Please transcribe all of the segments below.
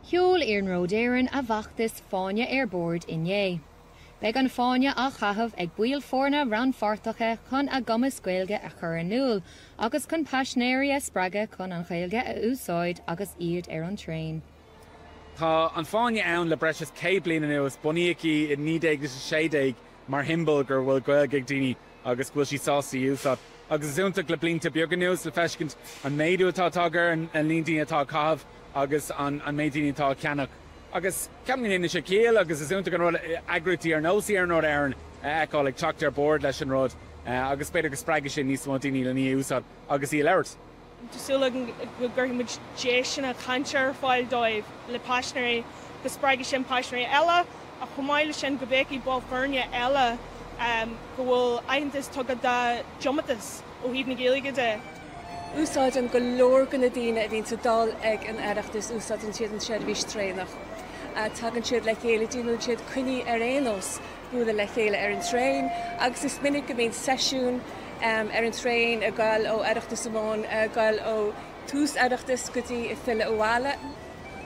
Hiúil ar an ródéireann a bhachttas fáinne ar bord inné. Beidh an fáinne a chathamh ag buail fórna ran fartacha chun a gomas Gaeilge a chur an núl, agus chun paisnéirí a spreaga chun an Gaeilge a úsáid agus iad ar an tréin. Tá an fáinne ann le breis cé bliana nuas buíoí in 1960 mar himbal gur bhfuil Gaeilge ag daoine agus bhfuil sí sásaí úsad. Agus úntaach le blianta beagán nuas le feiscint an méadú atá tágar an líontaí atá cabh agus an méadaí atá ceannach. Agus ceamíonna sé céal agus is úntaach an rud agrití ar nósaí ar nóir airan eáil ag teachtar board leis an rud agus beidir go spreige sin níos mó daoine le ní úsad agus í leirt. Tásúla go gurmuid déisina cansear fáil dóibh le paisnéirí go spreige sin paisnéirí eile a chumáile sin go bhéicí bá fearne eile go bhfuil aontas tugad de jomatas ó híomh na Gaeilge de. Úsáid an go leor gona daine a bhíonn sa dal ag an aireachtas úsáid an siad an seirbhís trénach. Tagann siad le chéile dúnú siad cuine ar réanos búla le chéile ar an tréin, agus is minic go bhíon seisiún ar an tréin a gáil ó aireachtas amón, a gáil ó tús aireachtas gotí i fila óhála.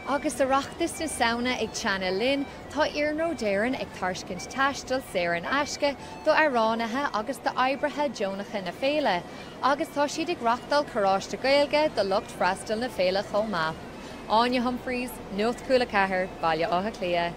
Agus a reachtas na saona ag Channel Lynn, tá ar an ródéireann ag taircint taistil séar an aisce do arránathe agus do oibrithe Jonacha na féile, agus tá siad ag reachtal choráiste Gaeilge do lucht freastal na féile chomh maith. Anya Humphreys, North Coola Cahir, Baile Áthaclia.